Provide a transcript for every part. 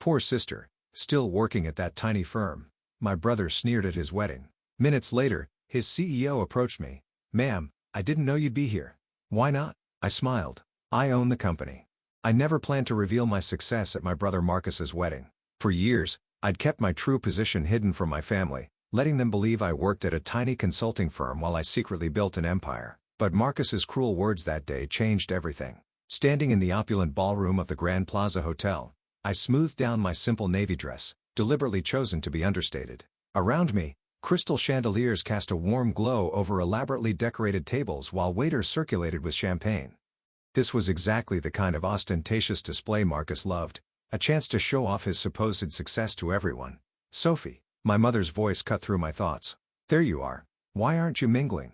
Poor sister, still working at that tiny firm. My brother sneered at his wedding. Minutes later, his CEO approached me. "Ma'am, I didn't know you'd be here." "Why not?" I smiled. "I own the company." I never planned to reveal my success at my brother Marcus's wedding. For years, I'd kept my true position hidden from my family, letting them believe I worked at a tiny consulting firm while I secretly built an empire. But Marcus's cruel words that day changed everything. Standing in the opulent ballroom of the Grand Plaza Hotel, I smoothed down my simple navy dress, deliberately chosen to be understated. Around me, crystal chandeliers cast a warm glow over elaborately decorated tables while waiters circulated with champagne. This was exactly the kind of ostentatious display Marcus loved, a chance to show off his supposed success to everyone. "Sophie," my mother's voice cut through my thoughts. "There you are. Why aren't you mingling?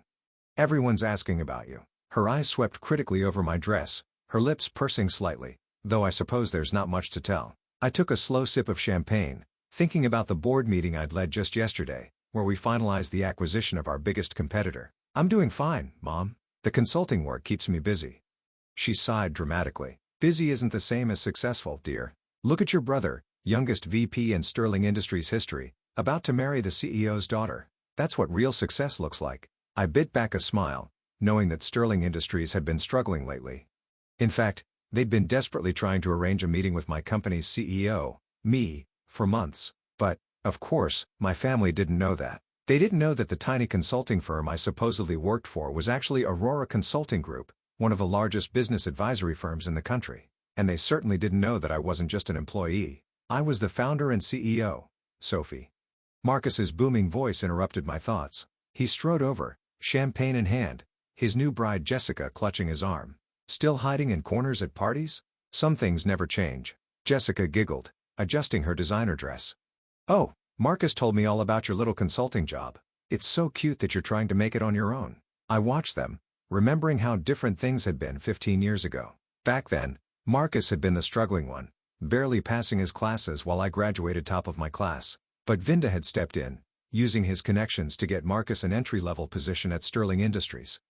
Everyone's asking about you." Her eyes swept critically over my dress, her lips pursing slightly, though I suppose there's not much to tell. I took a slow sip of champagne, thinking about the board meeting I'd led just yesterday, where we finalized the acquisition of our biggest competitor. "I'm doing fine, Mom. The consulting work keeps me busy." She sighed dramatically. "Busy isn't the same as successful, dear. Look at your brother, youngest VP in Sterling Industries history, about to marry the CEO's daughter. That's what real success looks like." I bit back a smile, knowing that Sterling Industries had been struggling lately. In fact, they'd been desperately trying to arrange a meeting with my company's CEO, me, for months. But, of course, my family didn't know that. They didn't know that the tiny consulting firm I supposedly worked for was actually Aurora Consulting Group, one of the largest business advisory firms in the country. And they certainly didn't know that I wasn't just an employee. I was the founder and CEO. "Sophie." Marcus's booming voice interrupted my thoughts. He strode over, champagne in hand, his new bride Jessica clutching his arm. "Still hiding in corners at parties? Some things never change." Jessica giggled, adjusting her designer dress. "Oh, Marcus told me all about your little consulting job. It's so cute that you're trying to make it on your own." I watched them, remembering how different things had been 15 years ago. Back then, Marcus had been the struggling one, barely passing his classes while I graduated top of my class. But Vinda had stepped in, using his connections to get Marcus an entry-level position at Sterling Industries.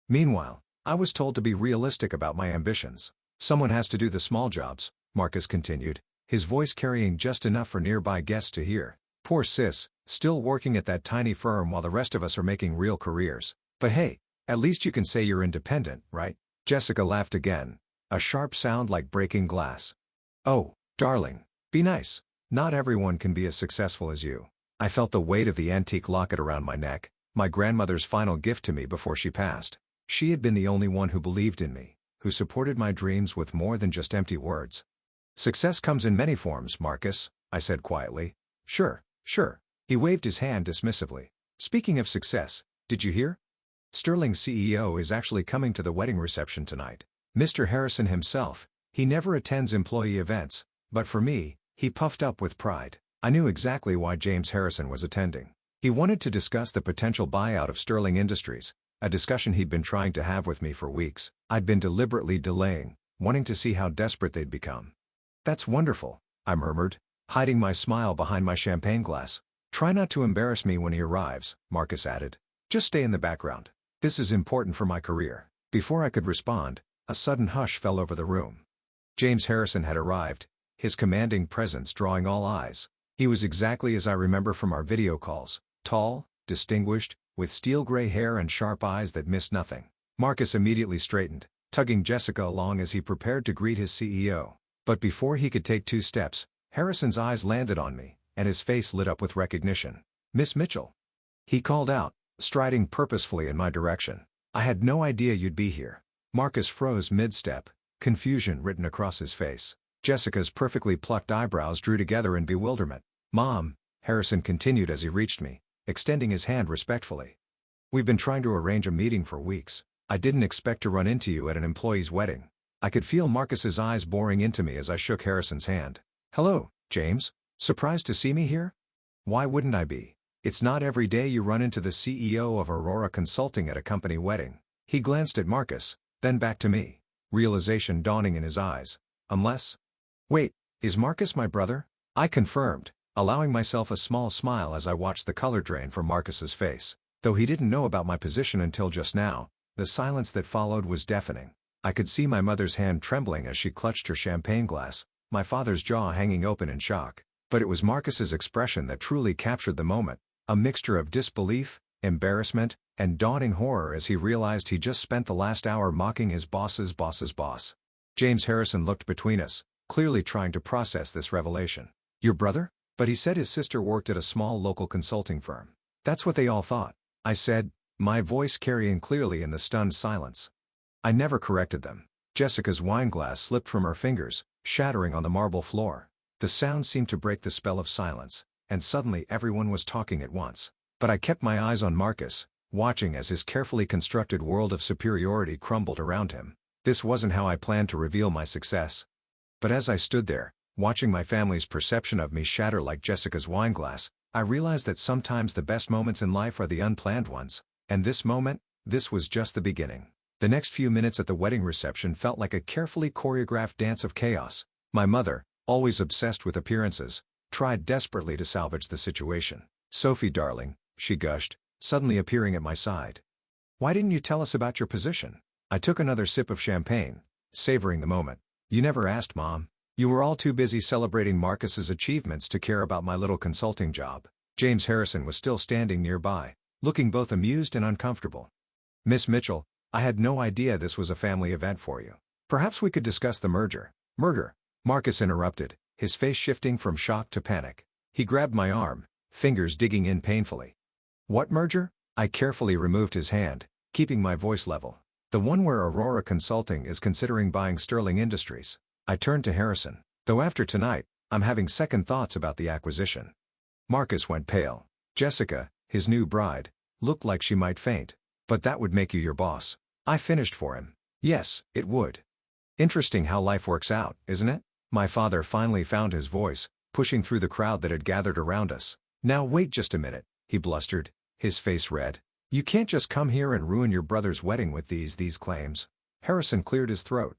Meanwhile, I was told to be realistic about my ambitions. "Someone has to do the small jobs," Marcus continued, his voice carrying just enough for nearby guests to hear. "Poor sis, still working at that tiny firm while the rest of us are making real careers. But hey, at least you can say you're independent, right?" Jessica laughed again, a sharp sound like breaking glass. "Oh, darling, be nice. Not everyone can be as successful as you." I felt the weight of the antique locket around my neck, my grandmother's final gift to me before she passed. She had been the only one who believed in me, who supported my dreams with more than just empty words. "Success comes in many forms, Marcus," I said quietly. Sure. He waved his hand dismissively. "Speaking of success, did you hear? Sterling's CEO is actually coming to the wedding reception tonight. Mr. Harrison himself. He never attends employee events, but for me, he puffed up with pride. I knew exactly why James Harrison was attending. He wanted to discuss the potential buyout of Sterling Industries, a discussion he'd been trying to have with me for weeks. I'd been deliberately delaying, wanting to see how desperate they'd become. "That's wonderful," I murmured, hiding my smile behind my champagne glass. "Try not to embarrass me when he arrives," Marcus added. "Just stay in the background. This is important for my career." Before I could respond, a sudden hush fell over the room. James Harrison had arrived, his commanding presence drawing all eyes. He was exactly as I remember from our video calls, tall, distinguished, with steel-gray hair and sharp eyes that missed nothing. Marcus immediately straightened, tugging Jessica along as he prepared to greet his CEO. But before he could take 2 steps, Harrison's eyes landed on me, and his face lit up with recognition. "Miss Mitchell," he called out, striding purposefully in my direction. "I had no idea you'd be here." Marcus froze mid-step, confusion written across his face. Jessica's perfectly plucked eyebrows drew together in bewilderment. "Mom," Harrison continued as he reached me, extending his hand respectfully. "We've been trying to arrange a meeting for weeks. I didn't expect to run into you at an employee's wedding." I could feel Marcus's eyes boring into me as I shook Harrison's hand. "Hello, James. Surprised to see me here?" "Why wouldn't I be? It's not every day you run into the CEO of Aurora Consulting at a company wedding." He glanced at Marcus, then back to me, realization dawning in his eyes. "Unless... Wait, is Marcus my brother?" I confirmed, allowing myself a small smile as I watched the color drain from Marcus's face. Though he didn't know about my position until just now, the silence that followed was deafening. I could see my mother's hand trembling as she clutched her champagne glass, my father's jaw hanging open in shock. But it was Marcus's expression that truly captured the moment, a mixture of disbelief, embarrassment, and daunting horror as he realized he just spent the last hour mocking his boss's boss's boss. James Harrison looked between us, clearly trying to process this revelation. Your brother? But he said his sister worked at a small local consulting firm. That's what they all thought, I said, my voice carrying clearly in the stunned silence. I never corrected them. Jessica's wineglass slipped from her fingers, shattering on the marble floor. The sound seemed to break the spell of silence, and suddenly everyone was talking at once. But I kept my eyes on Marcus, watching as his carefully constructed world of superiority crumbled around him. This wasn't how I planned to reveal my success. But as I stood there, watching my family's perception of me shatter like Jessica's wineglass, I realized that sometimes the best moments in life are the unplanned ones. And this moment, this was just the beginning. The next few minutes at the wedding reception felt like a carefully choreographed dance of chaos. My mother, always obsessed with appearances, tried desperately to salvage the situation. Sophie darling, she gushed, suddenly appearing at my side. Why didn't you tell us about your position? I took another sip of champagne, savoring the moment. You never asked, Mom. You were all too busy celebrating Marcus's achievements to care about my little consulting job. James Harrison was still standing nearby, looking both amused and uncomfortable. Miss Mitchell, I had no idea this was a family event for you. Perhaps we could discuss the merger. Murder, Marcus interrupted, his face shifting from shock to panic. He grabbed my arm, fingers digging in painfully. What merger? I carefully removed his hand, keeping my voice level. The one where Aurora Consulting is considering buying Sterling Industries. I turned to Harrison. Though after tonight, I'm having second thoughts about the acquisition. Marcus went pale. Jessica, his new bride, looked like she might faint. But that would make you your boss. I finished for him. Yes, it would. Interesting how life works out, isn't it? My father finally found his voice, pushing through the crowd that had gathered around us. Now wait just a minute, he blustered, his face red. You can't just come here and ruin your brother's wedding with these claims. Harrison cleared his throat.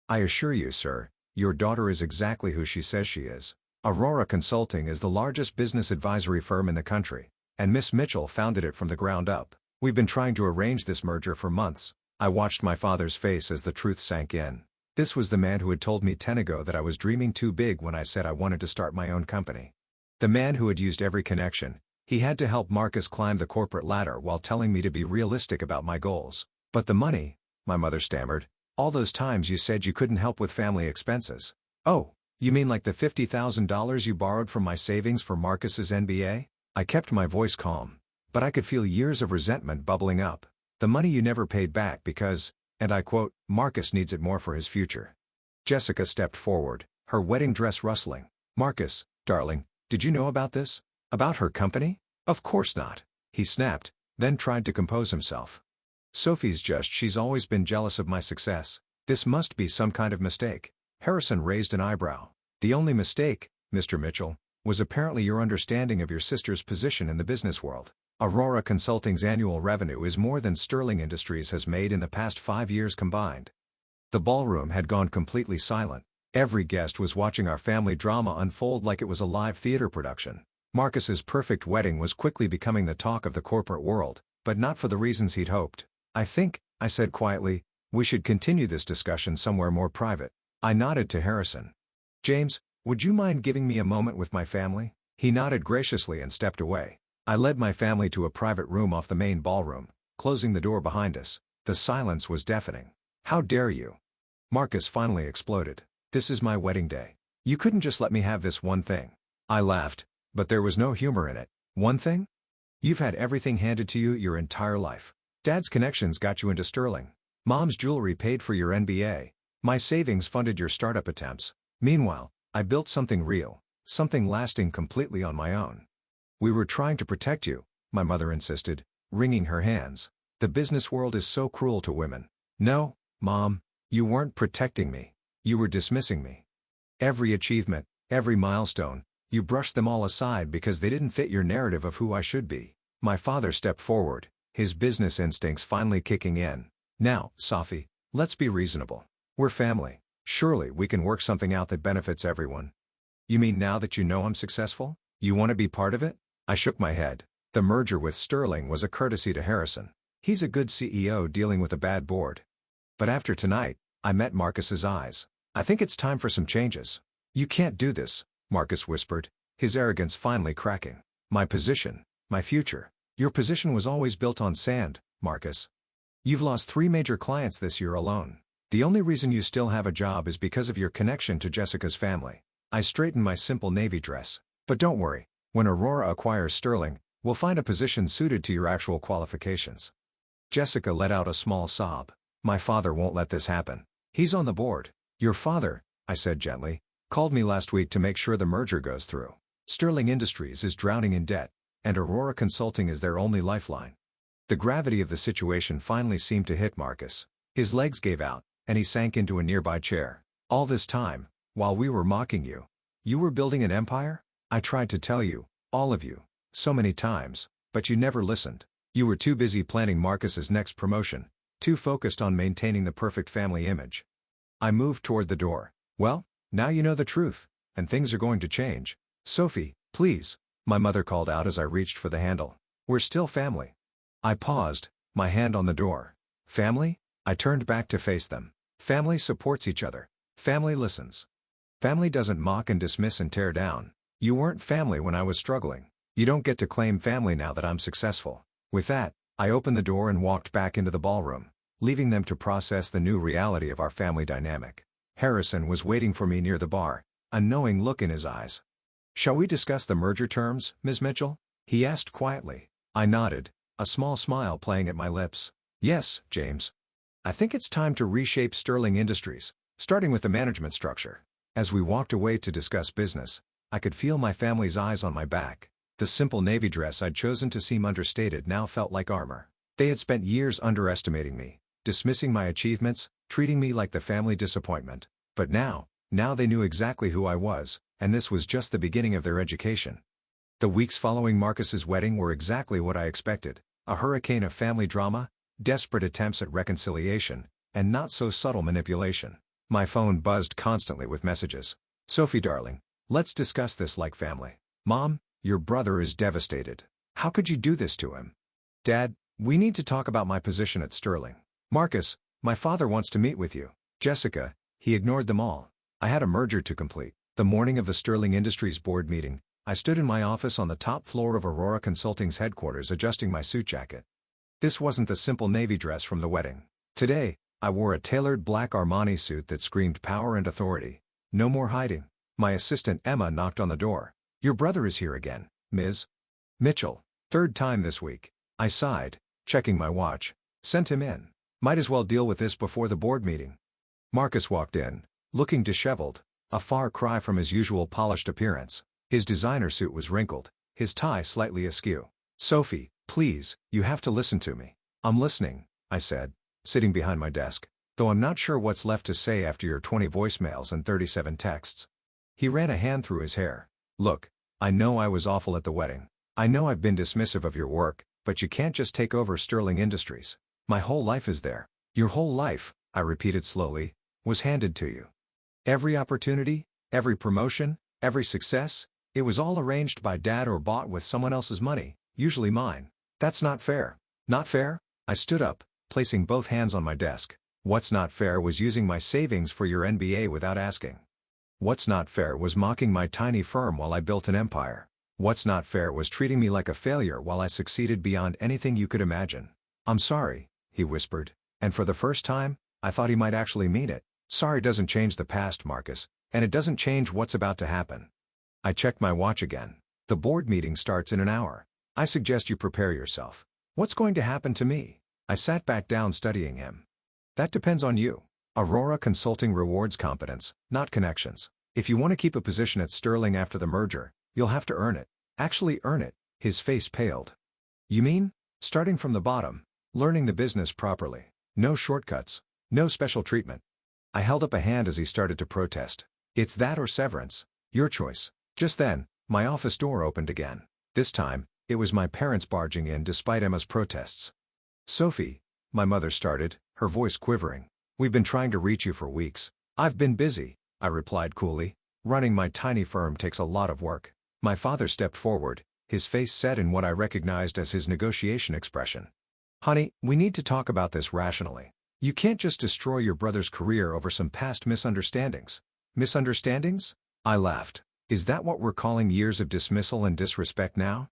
I assure you, sir, your daughter is exactly who she says she is. Aurora Consulting is the largest business advisory firm in the country, and Miss Mitchell founded it from the ground up. We've been trying to arrange this merger for months. I watched my father's face as the truth sank in. This was the man who had told me 10 ago that I was dreaming too big when I said I wanted to start my own company. The man who had used every connection. He had to help Marcus climb the corporate ladder while telling me to be realistic about my goals. But the money, my mother stammered. All those times you said you couldn't help with family expenses. Oh, you mean like the $50,000 you borrowed from my savings for Marcus's MBA? I kept my voice calm. But I could feel years of resentment bubbling up. The money you never paid back because, and I quote, Marcus needs it more for his future. Jessica stepped forward, her wedding dress rustling. Marcus, darling, did you know about this? About her company? Of course not. He snapped, then tried to compose himself. Sophie's just she's always been jealous of my success. This must be some kind of mistake. Harrison raised an eyebrow. The only mistake, Mr. Mitchell, was apparently your understanding of your sister's position in the business world. Aurora Consulting's annual revenue is more than Sterling Industries has made in the past 5 years combined. The ballroom had gone completely silent. Every guest was watching our family drama unfold like it was a live theater production. Marcus's perfect wedding was quickly becoming the talk of the corporate world, but not for the reasons he'd hoped. I think, I said quietly, we should continue this discussion somewhere more private. I nodded to Harrison. James, would you mind giving me a moment with my family? He nodded graciously and stepped away. I led my family to a private room off the main ballroom, closing the door behind us. The silence was deafening. How dare you? Marcus finally exploded. This is my wedding day. You couldn't just let me have this one thing. I laughed, but there was no humor in it. One thing? You've had everything handed to you your entire life. Dad's connections got you into Sterling. Mom's jewelry paid for your MBA. My savings funded your startup attempts. Meanwhile, I built something real, something lasting completely on my own. We were trying to protect you, my mother insisted, wringing her hands. The business world is so cruel to women. No, Mom, you weren't protecting me. You were dismissing me. Every achievement, every milestone, you brushed them all aside because they didn't fit your narrative of who I should be. My father stepped forward, his business instincts finally kicking in. Now, Sophie, let's be reasonable. We're family. Surely we can work something out that benefits everyone. You mean now that you know I'm successful, you want to be part of it? I shook my head. The merger with Sterling was a courtesy to Harrison. He's a good CEO dealing with a bad board. But after tonight, I met Marcus's eyes. I think it's time for some changes. You can't do this, Marcus whispered, his arrogance finally cracking. My position, my future. Your position was always built on sand, Marcus. You've lost 3 major clients this year alone. The only reason you still have a job is because of your connection to Jessica's family. I straightened my simple navy dress. But don't worry, when Aurora acquires Sterling, we'll find a position suited to your actual qualifications. Jessica let out a small sob. My father won't let this happen. He's on the board. Your father, I said gently, called me last week to make sure the merger goes through. Sterling Industries is drowning in debt, and Aurora Consulting is their only lifeline. The gravity of the situation finally seemed to hit Marcus. His legs gave out, and he sank into a nearby chair. All this time, while we were mocking you, you were building an empire? I tried to tell you, all of you, so many times, but you never listened. You were too busy planning Marcus's next promotion, too focused on maintaining the perfect family image. I moved toward the door. Well, now you know the truth, and things are going to change. Sophie, please, my mother called out as I reached for the handle. We're still family. I paused, my hand on the door. Family? I turned back to face them. Family supports each other. Family listens. Family doesn't mock and dismiss and tear down. You weren't family when I was struggling. You don't get to claim family now that I'm successful. With that, I opened the door and walked back into the ballroom, leaving them to process the new reality of our family dynamic. Harrison was waiting for me near the bar, a knowing look in his eyes. Shall we discuss the merger terms, Ms. Mitchell? He asked quietly. I nodded, a small smile playing at my lips. Yes, James. I think it's time to reshape Sterling Industries, starting with the management structure. As we walked away to discuss business, I could feel my family's eyes on my back. The simple navy dress I'd chosen to seem understated now felt like armor. They had spent years underestimating me, dismissing my achievements, treating me like the family disappointment. But now they knew exactly who I was, and this was just the beginning of their education. The weeks following Marcus's wedding were exactly what I expected, a hurricane of family drama, desperate attempts at reconciliation, and not-so-subtle manipulation. My phone buzzed constantly with messages. Sophie darling, let's discuss this like family. Mom, your brother is devastated. How could you do this to him? Dad, we need to talk about my position at Sterling. Marcus, my father wants to meet with you. Jessica, he ignored them all. I had a merger to complete. The morning of the Sterling Industries board meeting, I stood in my office on the top floor of Aurora Consulting's headquarters adjusting my suit jacket. This wasn't the simple navy dress from the wedding. Today, I wore a tailored black Armani suit that screamed power and authority. No more hiding. My assistant Emma knocked on the door. Your brother is here again, Ms. Mitchell. 3rd time this week. I sighed, checking my watch. Sent him in. Might as well deal with this before the board meeting. Marcus walked in, looking disheveled, a far cry from his usual polished appearance. His designer suit was wrinkled, his tie slightly askew. Sophie, please, you have to listen to me. I'm listening, I said, sitting behind my desk, though I'm not sure what's left to say after your 20 voicemails and 37 texts. He ran a hand through his hair. Look, I know I was awful at the wedding. I know I've been dismissive of your work, but you can't just take over Sterling Industries. My whole life is there. Your whole life, I repeated slowly, was handed to you. Every opportunity, every promotion, every success, it was all arranged by Dad or bought with someone else's money, usually mine. That's not fair. Not fair? I stood up, placing both hands on my desk. What's not fair was using my savings for your MBA without asking. What's not fair was mocking my tiny firm while I built an empire. What's not fair was treating me like a failure while I succeeded beyond anything you could imagine. I'm sorry, he whispered, and for the first time, I thought he might actually mean it. Sorry doesn't change the past, Marcus, and it doesn't change what's about to happen. I checked my watch again. The board meeting starts in an hour. I suggest you prepare yourself. What's going to happen to me? I sat back down studying him. That depends on you. Aurora Consulting rewards competence, not connections. If you want to keep a position at Sterling after the merger, you'll have to earn it. Actually earn it. His face paled. You mean? Starting from the bottom, learning the business properly. No shortcuts. No special treatment. I held up a hand as he started to protest. It's that or severance. Your choice. Just then, my office door opened again. This time, it was my parents barging in despite Emma's protests. Sophie, my mother started, her voice quivering. We've been trying to reach you for weeks. I've been busy, I replied coolly. Running my tiny firm takes a lot of work. My father stepped forward, his face set in what I recognized as his negotiation expression. Honey, we need to talk about this rationally. You can't just destroy your brother's career over some past misunderstandings. Misunderstandings? I laughed. Is that what we're calling years of dismissal and disrespect now?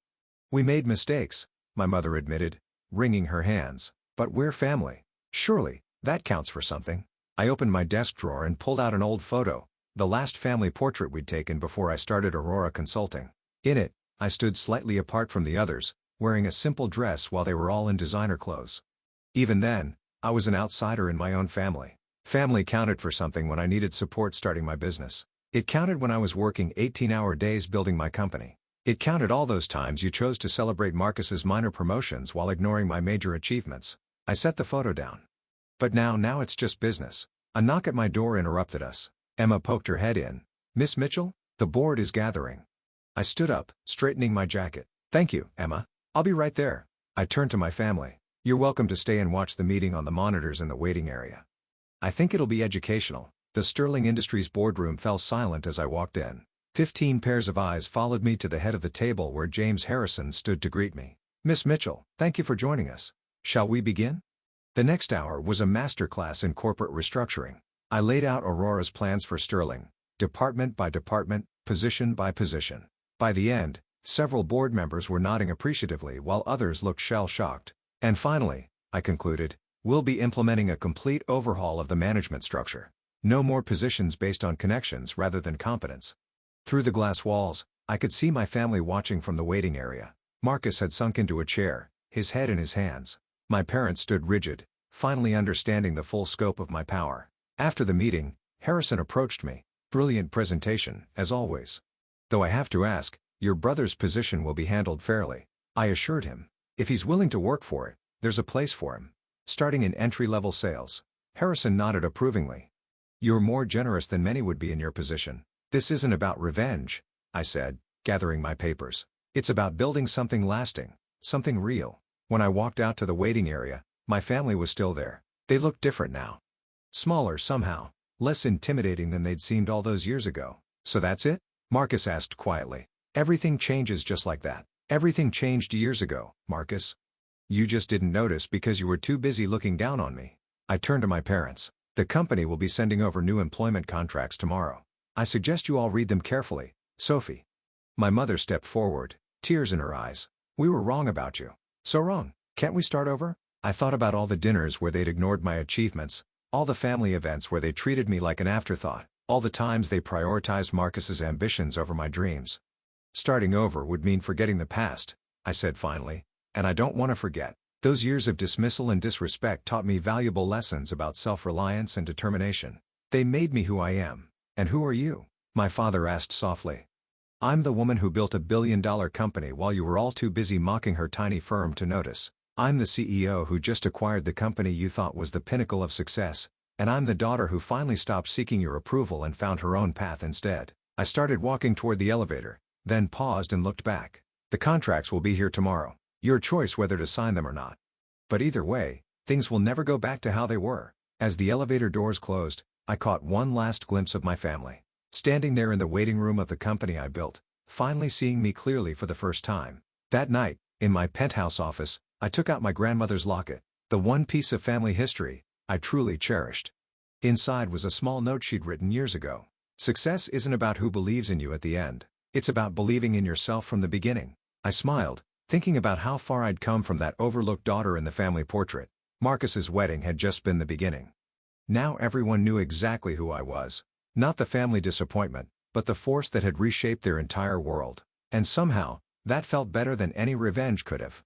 We made mistakes, my mother admitted, wringing her hands. But we're family. Surely, that counts for something. I opened my desk drawer and pulled out an old photo, the last family portrait we'd taken before I started Aurora Consulting. In it, I stood slightly apart from the others, wearing a simple dress while they were all in designer clothes. Even then, I was an outsider in my own family. Family counted for something when I needed support starting my business. It counted when I was working 18-hour days building my company. It counted all those times you chose to celebrate Marcus's minor promotions while ignoring my major achievements. I set the photo down. But now it's just business. A knock at my door interrupted us. Emma poked her head in. Miss Mitchell, the board is gathering. I stood up, straightening my jacket. Thank you, Emma. I'll be right there. I turned to my family. You're welcome to stay and watch the meeting on the monitors in the waiting area. I think it'll be educational. The Sterling Industries boardroom fell silent as I walked in. 15 pairs of eyes followed me to the head of the table where James Harrison stood to greet me. Miss Mitchell, thank you for joining us. Shall we begin? The next hour was a masterclass in corporate restructuring. I laid out Aurora's plans for Sterling, department by department, position by position. By the end, several board members were nodding appreciatively while others looked shell-shocked. And finally, I concluded, we'll be implementing a complete overhaul of the management structure. No more positions based on connections rather than competence. Through the glass walls, I could see my family watching from the waiting area. Marcus had sunk into a chair, his head in his hands. My parents stood rigid, finally understanding the full scope of my power. After the meeting, Harrison approached me. Brilliant presentation, as always. Though I have to ask, your brother's position will be handled fairly. I assured him. If he's willing to work for it, there's a place for him. Starting in entry-level sales. Harrison nodded approvingly. You're more generous than many would be in your position. This isn't about revenge, I said, gathering my papers. It's about building something lasting, something real. When I walked out to the waiting area, my family was still there. They looked different now. Smaller somehow, less intimidating than they'd seemed all those years ago. So that's it? Marcus asked quietly. Everything changes just like that. Everything changed years ago, Marcus. You just didn't notice because you were too busy looking down on me. I turned to my parents. The company will be sending over new employment contracts tomorrow. I suggest you all read them carefully, Sophie. My mother stepped forward, tears in her eyes. We were wrong about you. So wrong. Can't we start over? I thought about all the dinners where they'd ignored my achievements, all the family events where they treated me like an afterthought, all the times they prioritized Marcus's ambitions over my dreams. Starting over would mean forgetting the past, I said finally, and I don't want to forget. Those years of dismissal and disrespect taught me valuable lessons about self-reliance and determination. They made me who I am. And who are you? My father asked softly. I'm the woman who built a billion-dollar company while you were all too busy mocking her tiny firm to notice. I'm the CEO who just acquired the company you thought was the pinnacle of success, and I'm the daughter who finally stopped seeking your approval and found her own path instead. I started walking toward the elevator, then paused and looked back. The contracts will be here tomorrow. Your choice whether to sign them or not. But either way, things will never go back to how they were. As the elevator doors closed, I caught one last glimpse of my family. Standing there in the waiting room of the company I built, finally seeing me clearly for the first time. That night, in my penthouse office, I took out my grandmother's locket, the one piece of family history I truly cherished. Inside was a small note she'd written years ago. Success isn't about who believes in you at the end. It's about believing in yourself from the beginning. I smiled, thinking about how far I'd come from that overlooked daughter in the family portrait. Marcus's wedding had just been the beginning. Now everyone knew exactly who I was. Not the family disappointment, but the force that had reshaped their entire world. And somehow, that felt better than any revenge could have.